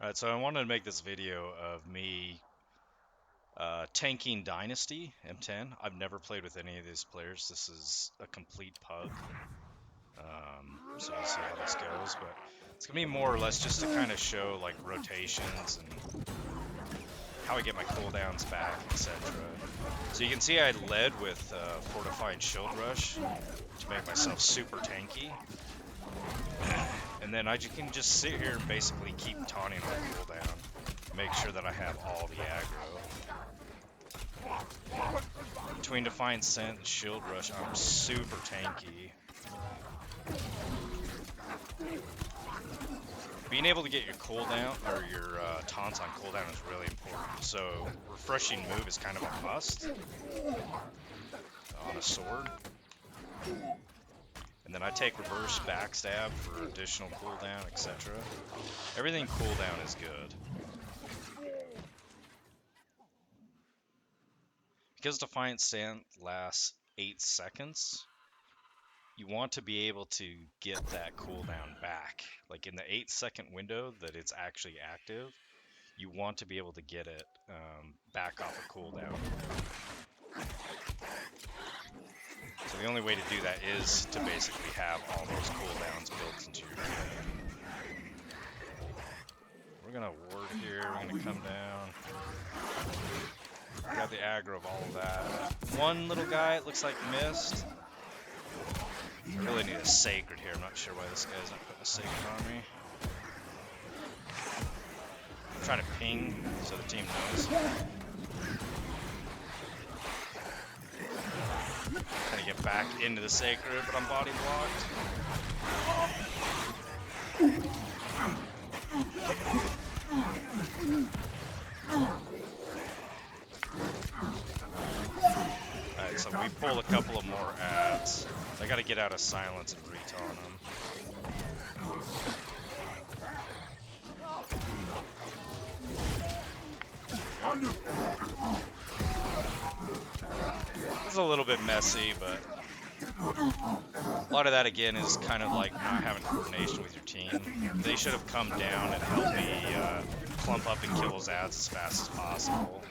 Alright, so I wanted to make this video of me tanking Dynasty m10. I've never played with any of these players. This is a complete PUG. So we'll see how this goes, but it's gonna be more or less just to kind of show like rotations and how I get my cooldowns back, etc. So you can see I led with fortifying shield rush to make myself super tanky. And then I can just sit here and basically keep taunting on cooldown. Make sure that I have all the aggro. Between Defiant Scent and Shield Rush, I'm super tanky. Being able to get your cooldown, or your taunts on cooldown is really important. So, Refreshing Move is kind of a must on a sword. And then I take reverse backstab for additional cooldown, etc. Everything cooldown is good. Because Defiant Stand lasts 8 seconds, you want to be able to get that cooldown back. Like in the 8-second window that it's actually active, you want to be able to get it back off a cooldown. So the only way to do that is to basically have all those cooldowns built into your kit. We're gonna ward here, we're gonna come down. Got the aggro of all of that. One little guy, it looks like missed. I really need a sacred here. I'm not sure why this guy's not putting a sacred on me. I'm trying to ping so the team knows. Trying to get back into the sacred, but I'm body blocked. Alright, so we pull a couple of more ads. I gotta get out of silence and retaunt them. It's a little bit messy, but a lot of that again is kind of like not having coordination with your team. They should have come down and helped me clump up and kill those ads as fast as possible.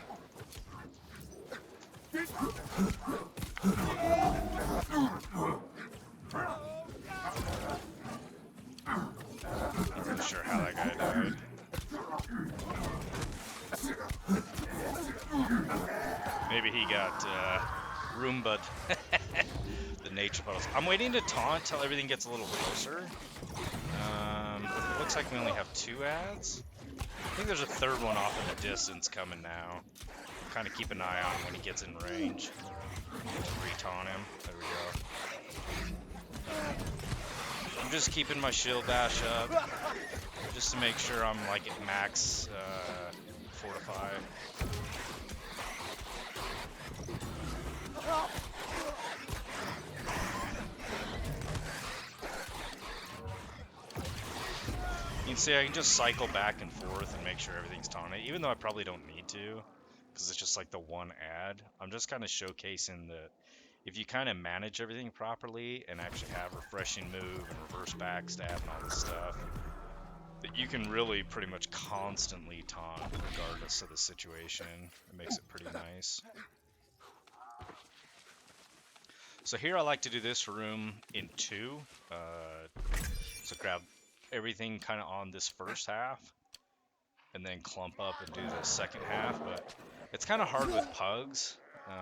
I'm not sure how that guy died. Maybe he got Roomba'd. The nature puddles. I'm waiting to taunt till everything gets a little closer. It looks like we only have 2 ads. I think there's a third one off in the distance coming now. Kind of keep an eye on him when he gets in range. Retaunt him. There we go. I'm just keeping my shield dash up, just to make sure I'm like at max fortify. You can see I can just cycle back and forth and make sure everything's taunted, even though I probably don't need to, because it's just like the one ad. I'm just kind of showcasing that if you kind of manage everything properly and actually have Refreshing Move and reverse backstab and all this stuff, that you can really pretty much constantly taunt regardless of the situation. It makes it pretty nice. So here I like to do this room in 2. So grab everything kind of on this first half and then clump up and do the second half, but it's kind of hard with pugs.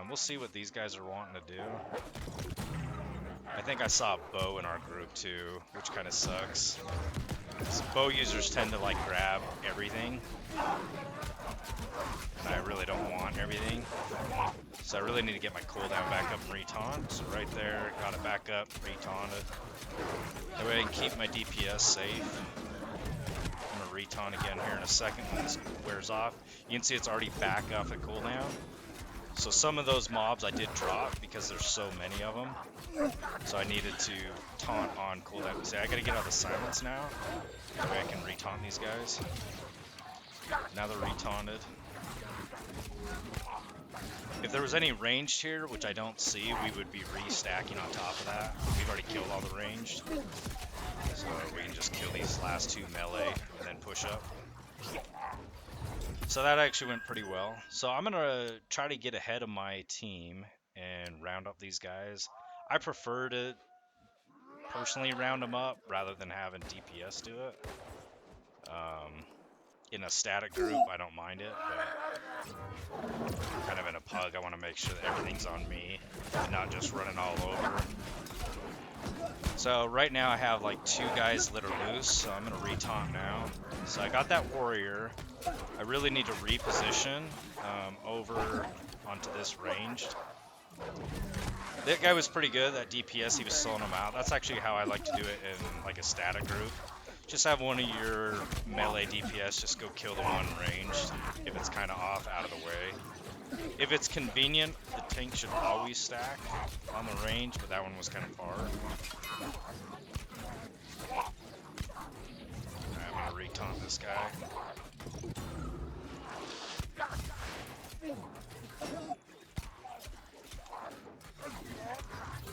We'll see what these guys are wanting to do. I think I saw a bow in our group too, which kind of sucks. So bow users tend to like grab everything, and I really don't want everything. So I really need to get my cooldown back up and retaunt. So right there, got it back up, retaunted. That way I can keep my DPS safe. I'm gonna retaunt again here in a second when this wears off. You can see it's already back off at cooldown. So some of those mobs I did drop because there's so many of them. So I needed to taunt on cooldown. See, I gotta get out of silence now. That way I can retaunt these guys. Now they're retaunted. If there was any ranged here, which I don't see, we would be restacking on top of that. We've already killed all the ranged. So we can just kill these last 2 melee and then push up. So that actually went pretty well. So I'm gonna try to get ahead of my team and round up these guys. I prefer to personally round them up rather than having DPS do it. In a static group, I don't mind it, but kind of in a pug, I want to make sure that everything's on me and not just running all over. So right now I have like 2 guys that are loose, so I'm gonna retaunt now. So I got that warrior. I really need to reposition over onto this ranged. That guy was pretty good, that DPS, he was slowing him out. That's actually how I like to do it in like a static group. Just have one of your melee DPS just go kill the one ranged if it's kind of off out of the way. If it's convenient, the tank should always stack on the range, but that one was kind of far. Alright, I'm gonna retaunt this guy.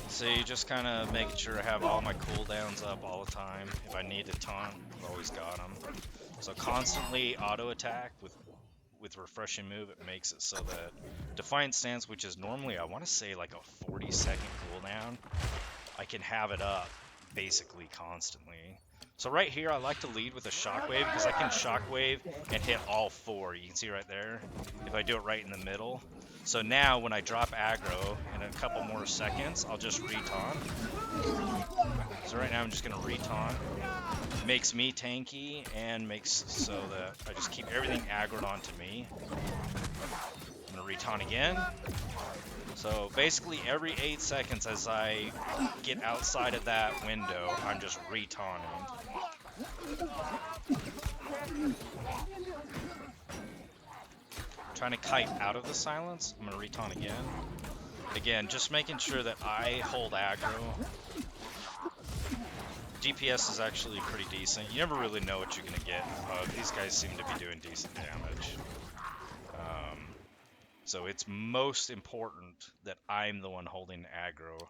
See, just kind of making sure I have all my cooldowns up all the time. If I need to taunt, I've always got them. So constantly auto attack with refreshing move, it makes it so that Defiant Stance, which is normally, I want to say like a 40-second cooldown, I can have it up basically constantly. So right here, I like to lead with a shockwave because I can shockwave and hit all 4. You can see right there, if I do it right in the middle. So now when I drop aggro in a couple more seconds, I'll just retaunt. So right now I'm just gonna retaunt. Makes me tanky and makes so that I just keep everything aggroed onto me. I'm gonna retaunt again. So basically every 8 seconds as I get outside of that window, I'm just retaunting. Trying to kite out of the silence. I'm gonna retaunt again. Again, just making sure that I hold aggro. DPS is actually pretty decent. You never really know what you're gonna get. These guys seem to be doing decent damage. So it's most important that I'm the one holding aggro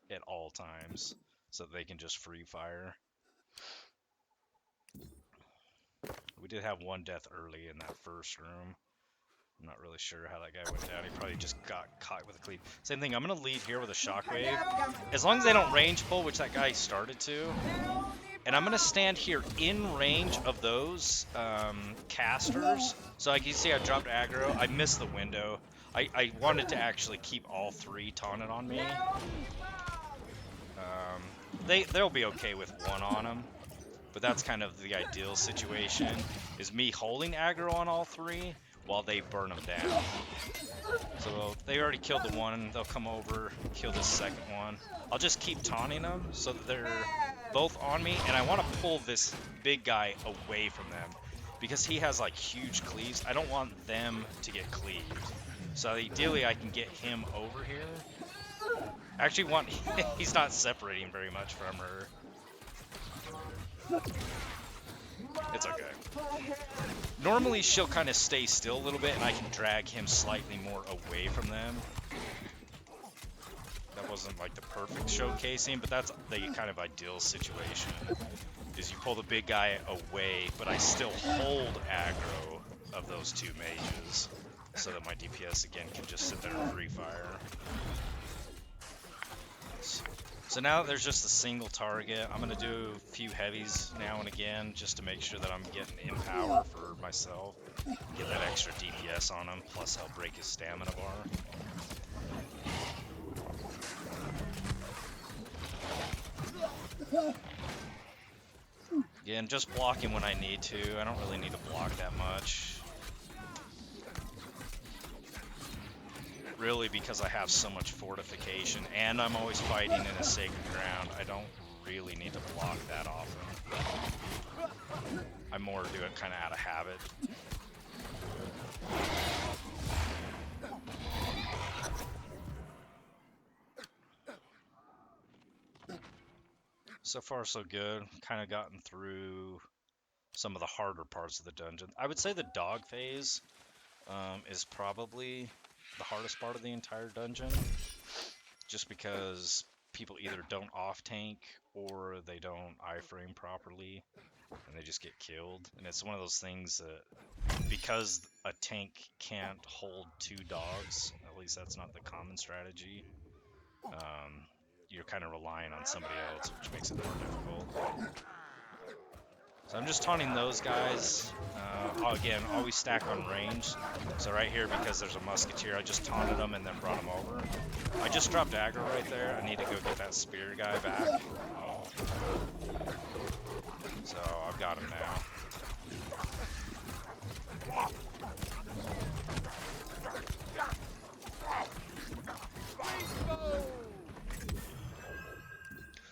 at all times, so that they can just free fire. We did have 1 death early in that first room. I'm not really sure how that guy went down. He probably just got caught with a cleave. Same thing, I'm going to lead here with a shockwave. As long as they don't range pull, which that guy started to. And I'm going to stand here in range of those casters. So like you see I dropped aggro. I missed the window. I wanted to actually keep all 3 taunted on me. They'll be okay with 1 on them. But that's kind of the ideal situation, is me holding aggro on all 3 while they burn them down. So they already killed the one, they'll come over, kill the second one. I'll just keep taunting them so that they're both on me, and I want to pull this big guy away from them because he has like huge cleaves. I don't want them to get cleaved. So ideally I can get him over here. I actually want, he's not separating very much from her. It's okay. Normally she'll kind of stay still a little bit and I can drag him slightly more away from them. That wasn't like the perfect showcasing, but that's the kind of ideal situation. Is you pull the big guy away, but I still hold aggro of those 2 mages, so that my DPS again can just sit there and free fire. So now there's just a single target. I'm going to do a few heavies now and again just to make sure that I'm getting in power for myself. Get that extra DPS on him, plus help break his stamina bar. Again, just blocking when I need to. I don't really need to block that much. Really, because I have so much fortification and I'm always fighting in a sacred ground, I don't really need to block that often. I more do it kind of out of habit. So far so good. Kind of gotten through some of the harder parts of the dungeon. I would say the dog phase is probably the hardest part of the entire dungeon, just because people either don't off tank or they don't iframe properly and they just get killed. And it's one of those things that because a tank can't hold 2 dogs, at least that's not the common strategy, you're kind of relying on somebody else, which makes it more difficult. So I'm just taunting those guys. Again, always stack on range. So right here, because there's a musketeer, I just taunted him and then brought him over. I just dropped aggro right there. I need to go get that spear guy back. So I've got him now.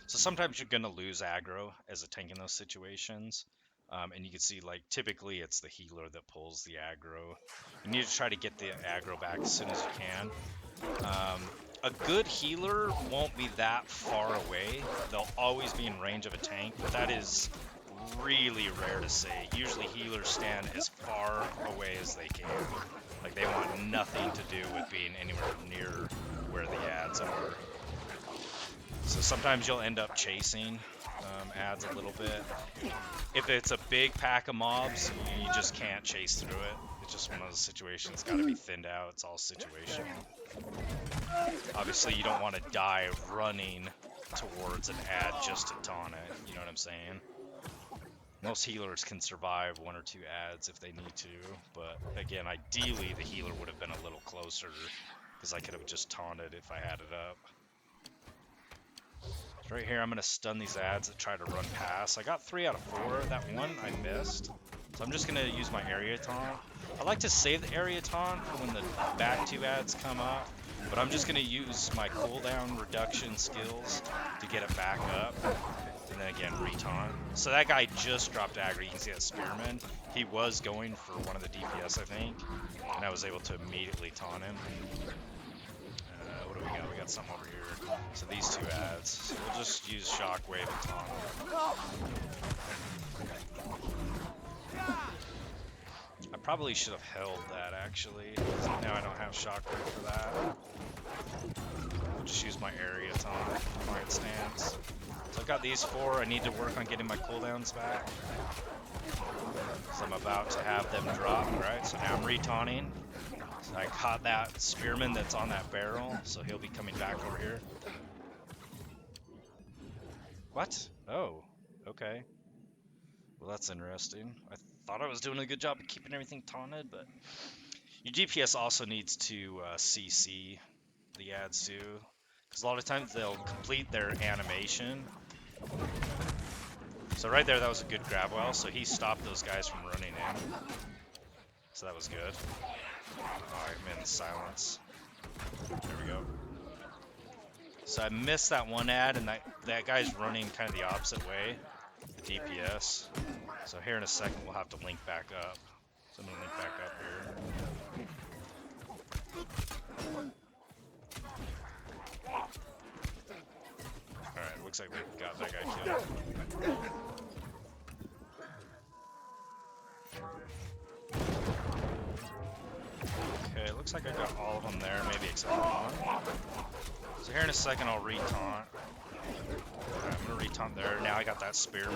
So sometimes you're going to lose aggro as a tank in those situations. And you can see, like, typically it's the healer that pulls the aggro. You need to try to get the aggro back as soon as you can. A good healer won't be that far away. They'll always be in range of a tank, but that is really rare to say. Usually healers stand as far away as they can. Like, they want nothing to do with being anywhere near where the ads are. So sometimes you'll end up chasing ads a little bit. If it's a big pack of mobs, you just can't chase through it. It's just one of those situations. It's got to be thinned out. It's all situational. Obviously, you don't want to die running towards an ad just to taunt it. You know what I'm saying? Most healers can survive 1 or 2 ads if they need to, but again, ideally the healer would have been a little closer because I could have just taunted if I had it up. So right here, I'm going to stun these ads that try to run past. I got 3 out of 4. That one I missed. So I'm just going to use my area taunt. I like to save the area taunt for when the back 2 ads come up, but I'm just going to use my cooldown reduction skills to get it back up. And then again, retaunt. So that guy just dropped aggro. You can see that spearman. He was going for one of the DPS, I think, and I was able to immediately taunt him. What do we got? We got something over here. So these 2 ads. So we'll just use shockwave and taunt. I probably should have held that, actually. Now I don't have shockwave for that. I'll just use my area taunt, quiet stance. So I've got these 4. I need to work on getting my cooldowns back. So I'm about to have them drop, right? So now I'm re-taunting. So I caught that spearman that's on that barrel, so he'll be coming back over here. What? Oh, okay. Well, that's interesting. I thought I was doing a good job of keeping everything taunted, but your DPS also needs to CC the ads too, because a lot of times they'll complete their animation. So right there, that was a good grab well, so he stopped those guys from running in. So that was good. Oh, I'm in silence. There we go. So I missed that one ad, and that guy's running kind of the opposite way, the DPS. So here in a second, we'll have to link back up. So I'm going to link back up here. Alright, looks like we got that guy killed. Okay, looks like I got all of them there, maybe except for one. So here in a second, I'll re-taunt. Right, I'm going to re-taunt there. Now I got that spearman.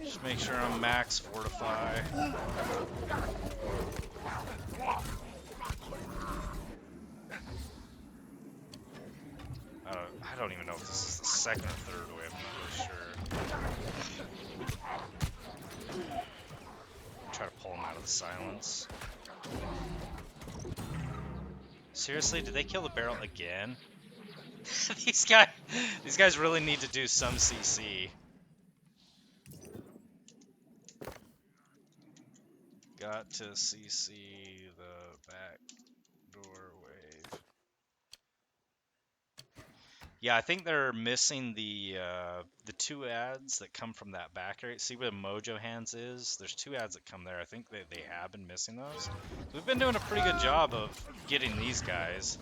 Just make sure I'm max fortify. I don't even know if this is the second or third wave, I'm not really sure. Try to pull him out of the silence. Seriously, did they kill the barrel again? These guys really need to do some CC. Got to CC the back door wave. Yeah, I think they're missing the 2 ads that come from that back area. See where the Mojo Hands is? There's 2 ads that come there. I think they have been missing those. So we've been doing a pretty good job of getting these guys.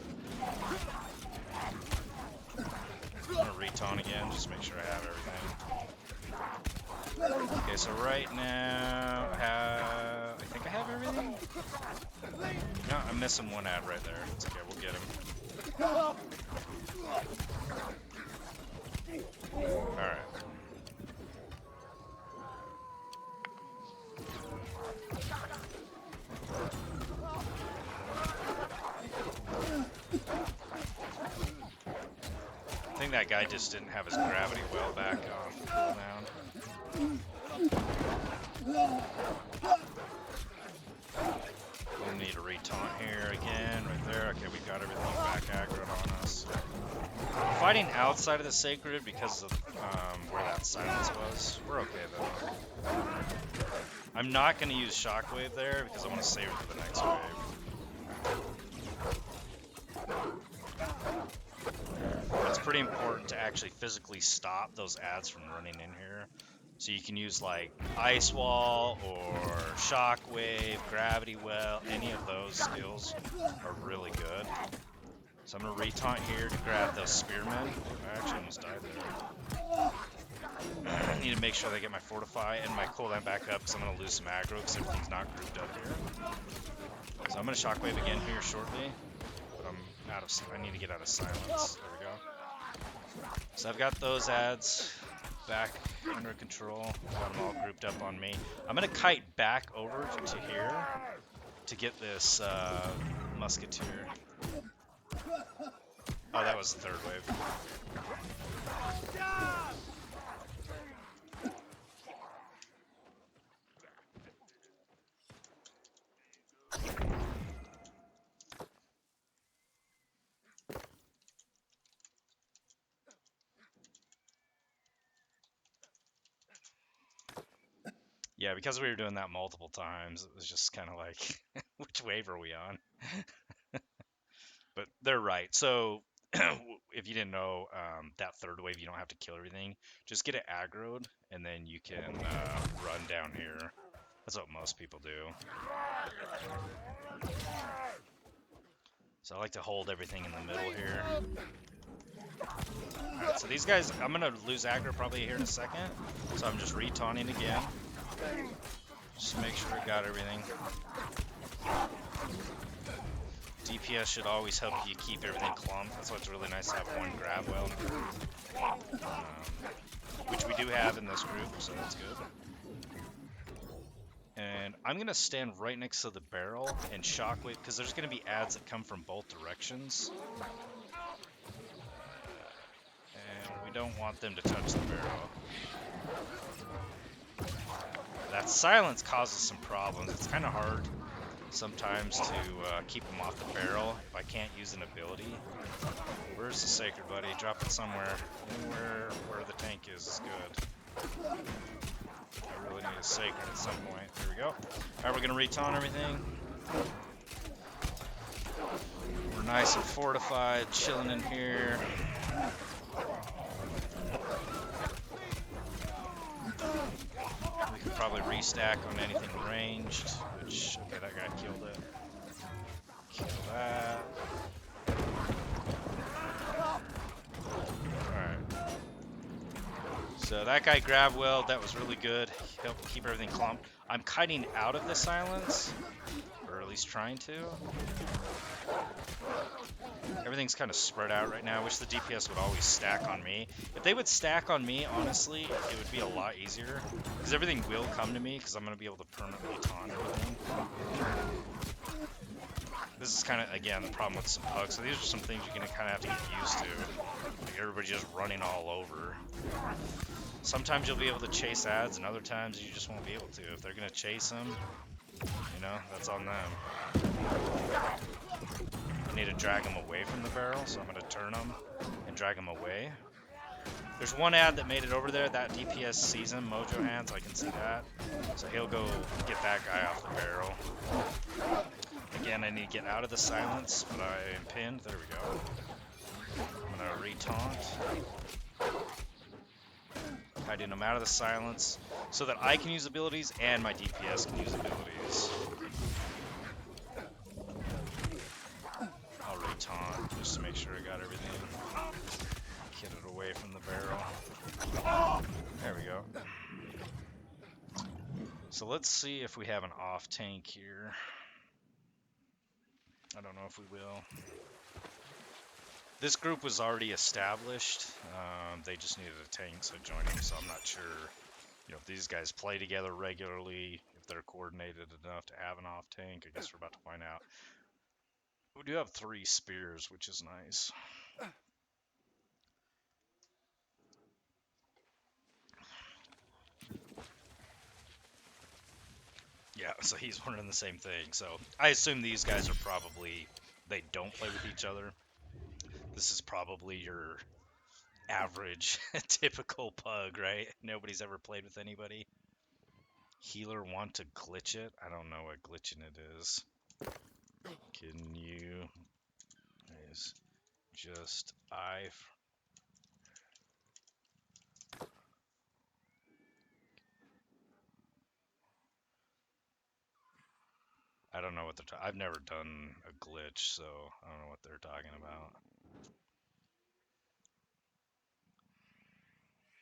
I'm gonna retaunt again, just make sure I have everything. Okay, so right now I think I have everything. No, I'm missing one ad right there. It's okay, we'll get him. Alright. I think that guy just didn't have his gravity well back on cooldown. We'll need a retaunt here again, right there. Okay, we got everything back aggroed on us. We're fighting outside of the sacred because of where that silence was. We're okay though. I'm not going to use shockwave there because I want to save it for the next wave. It's pretty important to actually physically stop those ads from running in here. So you can use like Ice Wall or Shockwave, Gravity Well, any of those skills are really good. So I'm going to retaunt here to grab those Spearmen. I actually almost died there. I need to make sure that I get my Fortify and my cooldown back up because I'm going to lose some aggro because everything's not grouped up here. So I'm going to Shockwave again here shortly. But I'm out of, I need to get out of silence. There we go. So I've got those ads back under control. Got them all grouped up on me. I'm going to kite back over to here to get this musketeer. Oh, that was the third wave. Yeah, because we were doing that multiple times, it was just kind of like, which wave are we on? But they're right. So if you didn't know, that third wave, you don't have to kill everything. Just get it aggroed, and then you can run down here. That's what most people do. So I like to hold everything in the middle here. Alright, so these guys, I'm going to lose aggro probably here in a second. So I'm just retaunting again. Just make sure I got everything. DPS should always help you keep everything clumped. That's why it's really nice to have one grab well in a group. Which we do have in this group, so that's good. And I'm going to stand right next to the barrel and shockwave, because there's going to be ads that come from both directions. And we don't want them to touch the barrel. That silence causes some problems. It's kind of hard sometimes to keep them off the barrel if I can't use an ability. Where's the sacred, buddy? Drop it somewhere. Anywhere where the tank is good. I really need a sacred at some point. There we go. Alright, we're going to retaunt everything. We're nice and fortified, chilling in here. We could probably restack on anything ranged, which, okay, that guy killed it. Kill that. Alright. So that guy grabbed well, that was really good. Helped keep everything clumped. I'm kiting out of the silence, or at least trying to. Everything's kind of spread out right now. I wish the DPS would always stack on me. If they would stack on me, honestly, it would be a lot easier. Because everything will come to me, because I'm going to be able to permanently taunt everything. This is kind of, again, the problem with some PUG. So these are some things you're going to kind of have to get used to. Like everybody just running all over. Sometimes you'll be able to chase ads, and other times you just won't be able to. If they're going to chase them, you know, that's on them. I need to drag them away from the barrel, so I'm going to turn them and drag them away. There's one ad that made it over there, that DPS sees him, Mojo Hands, I can see that. So he'll go get that guy off the barrel. Again, I need to get out of the silence, but I am pinned. There we go. I'm going to retaunt. Hiding them out of the silence so that I can use abilities and my DPS can use abilities. I'll retaunt just to make sure I got everything. Get it away from the barrel. There we go. So let's see if we have an off tank here. I don't know if we will. This group was already established. They just needed a tank, so joining. So I'm not sure, if these guys play together regularly, if they're coordinated enough to have an off tank. I guess we're about to find out. We do have 3 spears, which is nice. Yeah, so he's wondering the same thing. So I assume these guys are probably, they don't play with each other. This is probably your average, typical pug, right? Nobody's ever played with anybody. Healer want to glitch it? I don't know what glitching it is. Can you is just I don't know what they're I've never done a glitch, so I don't know what they're talking about.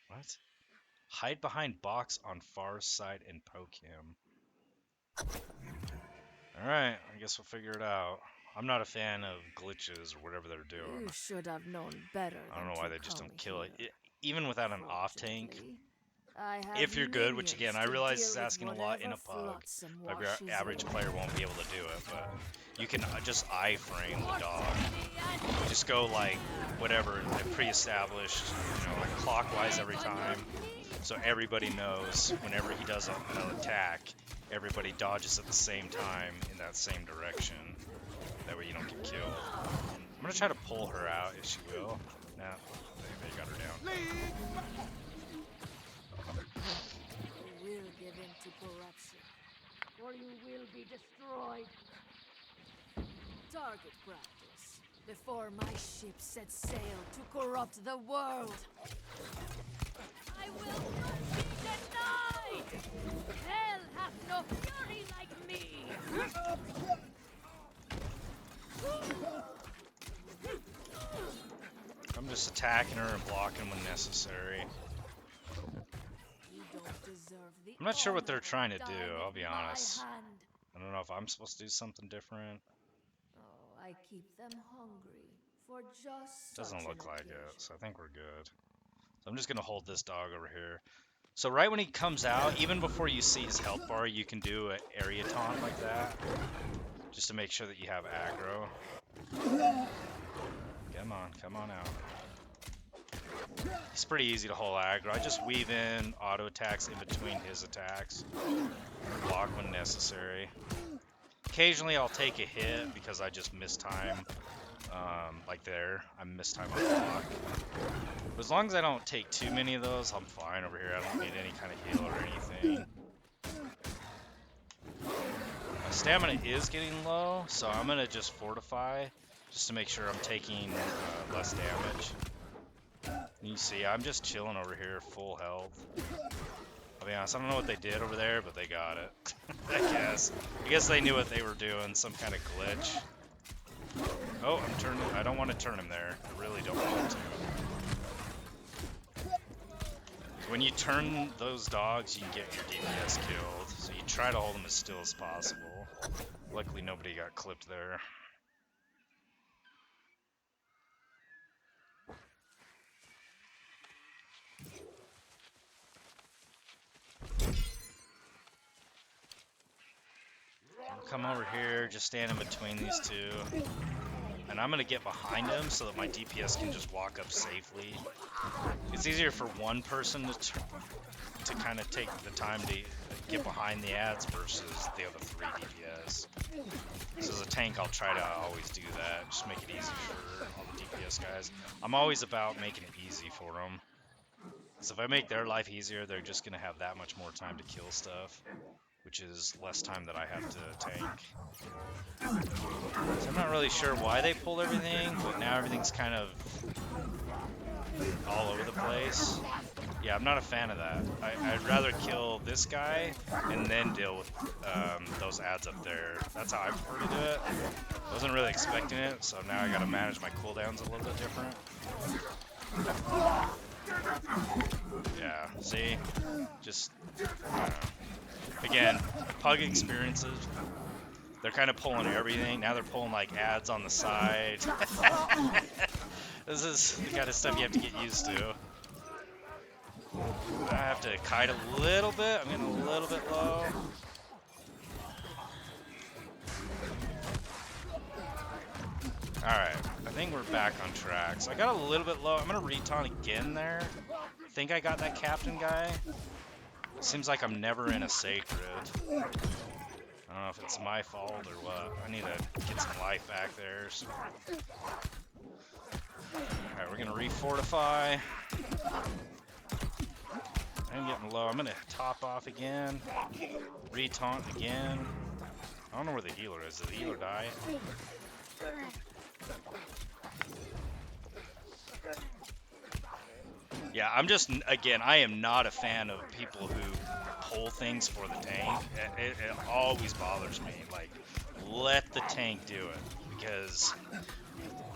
What? Hide behind box on far side and poke him. Alright, I guess we'll figure it out. I'm not a fan of glitches or whatever they're doing. You should have known better. I don't know why they just don't kill it. Even without an off tank, I if you're good, which again, I realize is asking a lot in a pug. Your average player won't be able to do it, but you can just iframe the dog. Just go like whatever, pre-established, like clockwise every time. So everybody knows whenever he does an attack, everybody dodges at the same time in that same direction. That way you don't get killed. I'm gonna try to pull her out if she will. Nah, they got her down. You will give in to corruption, or you will be destroyed. Target practice before my ship sets sail to corrupt the world. I will not be denied! Hell hath no fury like me! I'm just attacking her and blocking when necessary. I'm not sure what they're trying to do, I'll be honest. I don't know if I'm supposed to do something different. Oh, I keep them hungry for just doesn't look like it, so I think we're good. So I'm just going to hold this dog over here. So right when he comes out, even before you see his health bar, you can do an area taunt like that. Just to make sure that you have aggro. Come on out. It's pretty easy to hold aggro. I just weave in auto attacks in between his attacks. Block when necessary. Occasionally I'll take a hit because I just miss time. Like there, I missed time on the block. But as long as I don't take too many of those, I'm fine over here. I don't need any kind of heal or anything. My stamina is getting low, so I'm going to just fortify just to make sure I'm taking less damage. And you see, I'm just chilling over here, full health. I'll be honest, I don't know what they did over there, but they got it. I guess they knew what they were doing, some kind of glitch. Oh, I don't want to turn him there. I really don't want to. So when you turn those dogs, you can get your DPS killed. So you try to hold them as still as possible. Luckily, nobody got clipped there. I'll come over here, just stand in between these two. And I'm going to get behind him so that my DPS can just walk up safely. It's easier for one person to kind of take the time to get behind the ads versus the other 3 DPS. So as a tank, I'll try to always do that. Just make it easy for all the DPS guys. I'm always about making it easy for them. So if I make their life easier, they're just going to have that much more time to kill stuff, which is less time that I have to tank. So I'm not really sure why they pulled everything, but now everything's kind of all over the place. Yeah, I'm not a fan of that. I'd rather kill this guy and then deal with those ads up there. That's how I prefer to do it. Wasn't really expecting it, so now I gotta manage my cooldowns a little bit different. Yeah, see? Just, Again, PUG experiences. They're kind of pulling everything. Now they're pulling like ads on the side. This is the kind of stuff you have to get used to. I have to kite a little bit. I'm getting a little bit low. Alright, I think we're back on track. So I got a little bit low. I'm going to retaunt again there. I think I got that captain guy. Seems like I'm never in a sacred. I don't know if it's my fault or what. I need to get some life back there. So. Alright, we're going to refortify. I'm getting low. I'm going to top off again. Retaunt again. I don't know where the healer is. Did the healer die? Yeah, I'm just, again, I am not a fan of people who pull things for the tank. It always bothers me. Like, let the tank do it. Because,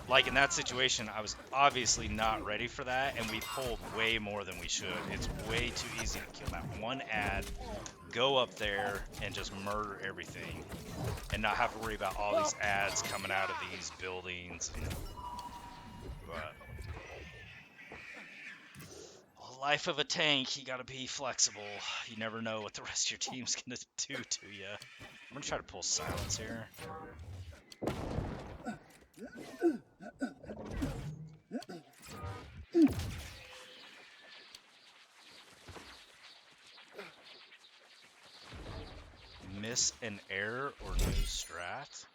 like in that situation, I was obviously not ready for that, and we pulled way more than we should. It's way too easy to kill that one ad, go up there, and just murder everything. And not have to worry about all these ads coming out of these buildings. But life of a tank, you gotta be flexible. You never know what the rest of your team's gonna do to you. I'm gonna try to pull silence here. Miss an error or new strat?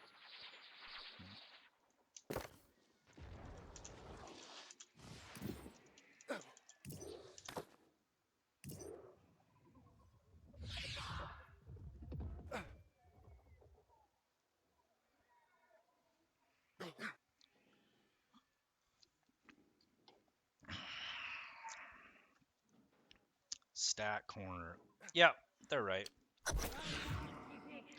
Stack corner. Yeah, they're right.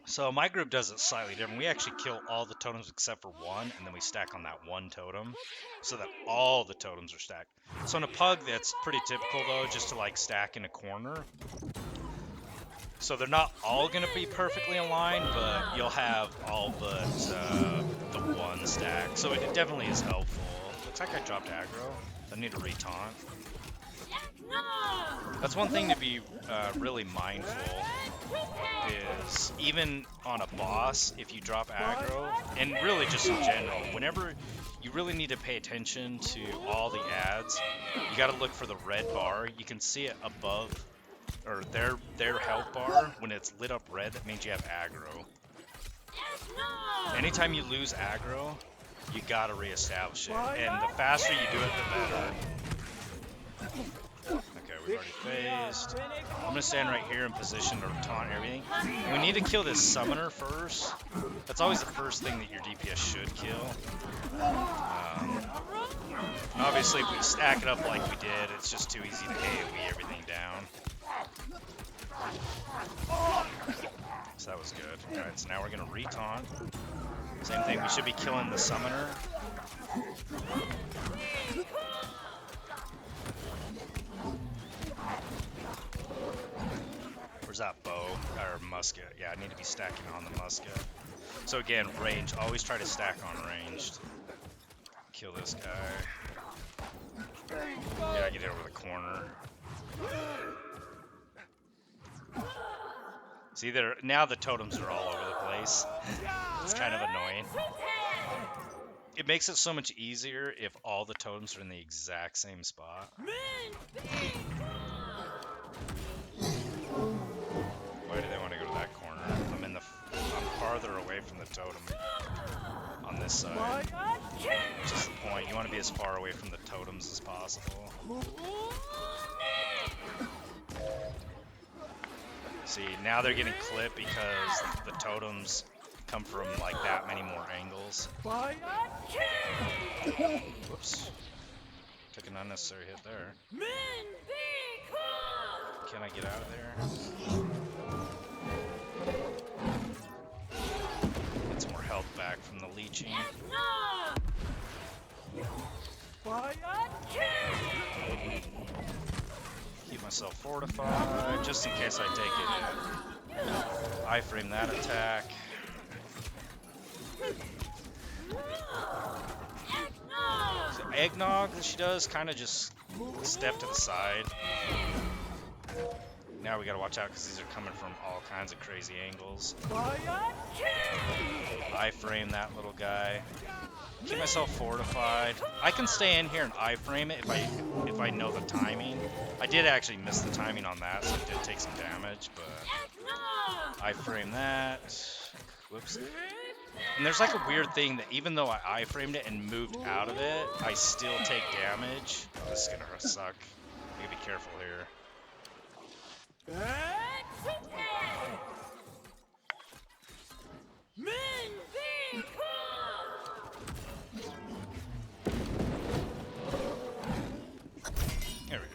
So my group does it slightly different. We actually kill all the totems except for one, and then we stack on that one totem, so that all the totems are stacked. So in a pug, that's pretty typical though, just to like stack in a corner. So they're not all gonna be perfectly aligned, but you'll have all but the one stack. So it definitely is helpful. Looks like I dropped aggro. I need to retaunt. That's one thing to be really mindful is even on a boss, if you drop aggro, and really just in general, whenever you really need to pay attention to all the ads, you got to look for the red bar. You can see it above, or their health bar. When it's lit up red, that means you have aggro. Anytime you lose aggro, you got to reestablish it, and the faster you do it, the better. Okay, we've already phased. I'm gonna stand right here in position to taunt everything. We need to kill this summoner first. That's always the first thing that your DPS should kill. And obviously, if we stack it up like we did, it's just too easy to AoE everything down. So that was good. Alright, so now we're gonna retaunt. Same thing, we should be killing the summoner. Where's that bow or musket? Yeah, I need to be stacking on the musket. So again, range. Always try to stack on ranged. Kill this guy. Yeah, get it over the corner. See, now the totems are all over the place. It's kind of annoying. It makes it so much easier if all the totems are in the exact same spot. Why do they want to go to that corner? I'm farther away from the totem on this side. Which is the point. You want to be as far away from the totems as possible. See, now they're getting clipped because the totems come from like that many more angles. Whoops. Took an unnecessary hit there. Can I get out of there? Get some more health back from the leeching. Keep myself fortified, just in case I take it iframe that attack. So eggnog that she does, kind of just step to the side. Now we gotta watch out because these are coming from all kinds of crazy angles. Iframe that little guy. Keep myself fortified. I can stay in here and iframe it if I know the timing. I did actually miss the timing on that, so it did take some damage, but iframe that. Whoops. And there's like a weird thing that even though I iframed it and moved out of it, I still take damage. Oh, this is gonna suck. I gotta be careful here. There we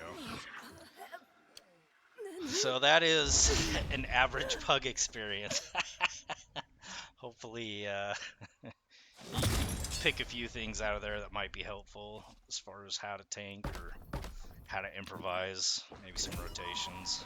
go. So that is an average pug experience. Hopefully, you pick a few things out of there that might be helpful as far as how to tank or how to improvise, maybe some rotations.